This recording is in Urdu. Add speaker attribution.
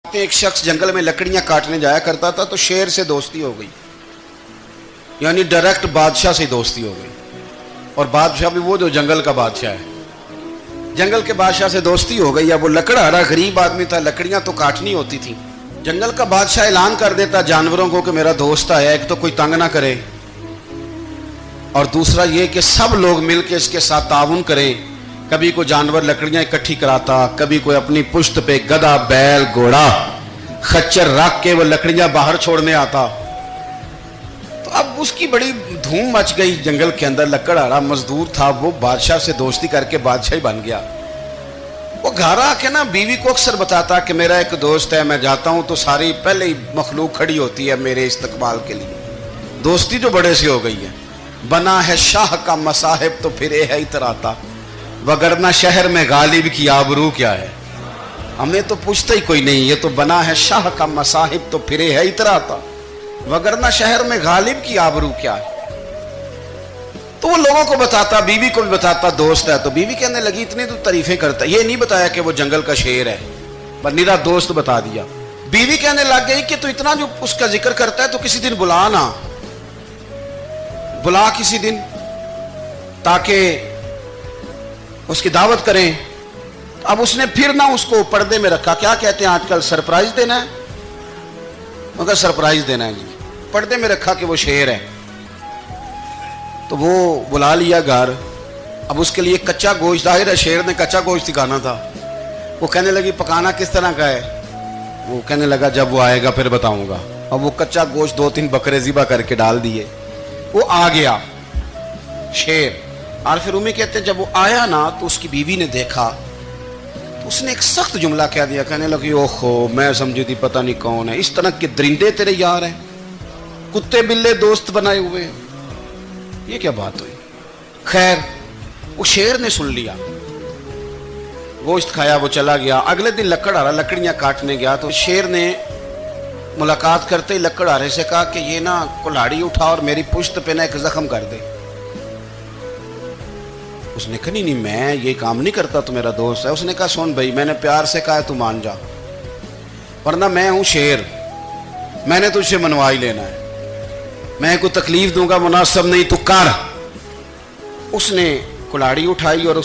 Speaker 1: ایک شخص جنگل میں لکڑیاں کاٹنے جایا کرتا تھا تو شیر سے دوستی ہو گئی، یعنی ڈائریکٹ بادشاہ سے دوستی ہو گئی. اور بادشاہ بھی وہ جو جنگل کا بادشاہ ہے، جنگل کے بادشاہ سے دوستی ہو گئی. اب وہ لکڑہارا غریب آدمی تھا، لکڑیاں تو کاٹنی ہوتی تھیں. جنگل کا بادشاہ اعلان کر دیتا جانوروں کو کہ میرا دوست آیا، ایک تو کوئی تنگ نہ کرے، اور دوسرا یہ کہ سب لوگ مل کے اس کے ساتھ تعاون کریں. کبھی کوئی جانور لکڑیاں اکٹھی کراتا، کبھی کوئی اپنی پشت پہ گدھا، بیل، گھوڑا، خچر رکھ کے وہ لکڑیاں باہر چھوڑنے آتا. تو اب اس کی بڑی دھوم مچ گئی جنگل کے اندر. لکڑہارا مزدور تھا، وہ بادشاہ سے دوستی کر کے بادشاہ ہی بن گیا. وہ گھر آ کے نا بیوی کو اکثر بتاتا کہ میرا ایک دوست ہے، میں جاتا ہوں تو ساری پہلے ہی مخلوق کھڑی ہوتی ہے میرے استقبال کے لیے. دوستی جو بڑے سے ہو گئی ہے. بنا ہے شاہ کا مصاحب تو پھر ہے اتراتا، وگرنہ شہر میں غالب کی آبرو کیا ہے. ہمیں تو پوچھتا ہی کوئی نہیں، یہ تو بنا ہے شاہ کا مصاحب تو پھر ہے اتراتا، وگرنہ شہر میں غالب کی آبرو کیا ہے. تو وہ لوگوں کو بتاتا، بیوی کو بھی بتاتا دوست ہے. تو بیوی کہنے لگی اتنی تو تعریفیں کرتا، یہ نہیں بتایا کہ وہ جنگل کا شیر ہے، پر نیرا دوست بتا دیا. بیوی کہنے لگ گئی کہ تو اتنا جو اس کا ذکر کرتا ہے تو کسی دن بلا نا، بلا کسی دن تاکہ اس کی دعوت کریں. اب اس نے پھر نہ اس کو پردے میں رکھا. کیا کہتے ہیں آج کل، سرپرائز دینا ہے، مگر سرپرائز دینا ہے جی. پردے میں رکھا کہ وہ شیر ہے. تو وہ بلا لیا گھر. اب اس کے لیے کچا گوشت، ظاہر ہے شیر نے کچا گوشت کھانا تھا. وہ کہنے لگی پکانا کس طرح کا ہے؟ وہ کہنے لگا جب وہ آئے گا پھر بتاؤں گا. اب وہ کچا گوشت 2-3 بکرے ذبح کر کے ڈال دیے. وہ آ گیا شیر. اور پھر امی کہتے ہیں جب وہ آیا نا تو اس کی بیوی نے دیکھا تو اس نے ایک سخت جملہ کہہ دیا. کہنے لگی اوہو، میں سمجھی تھی پتہ نہیں کون ہے، اس طرح کے درندے تیرے یار ہیں، کتے بلے دوست بنائے ہوئے ہیں. یہ کیا بات ہوئی؟ خیر وہ شیر نے سن لیا، گوشت کھایا، وہ چلا گیا. اگلے دن لکڑہارا لکڑیاں کاٹنے گیا تو شیر نے ملاقات کرتے ہی لکڑہارے سے کہا کہ یہ نا کلاڑی اٹھا اور میری پشت پہ نا ایک زخم کر دے. اس نے کہا نہیں میں یہ کام نہیں کرتا، تو میرا دوست ہے. اس نے کہا سن بھائی، میں نے پیار سے کہا ہے تو مان جا، ورنہ میں ہوں شیر، میں نے تجھ سے منوا ہی لینا ہے، میں کوئی تکلیف دوں گا مناسب نہیں، تو کر. اس نے کلاڑی اٹھائی اور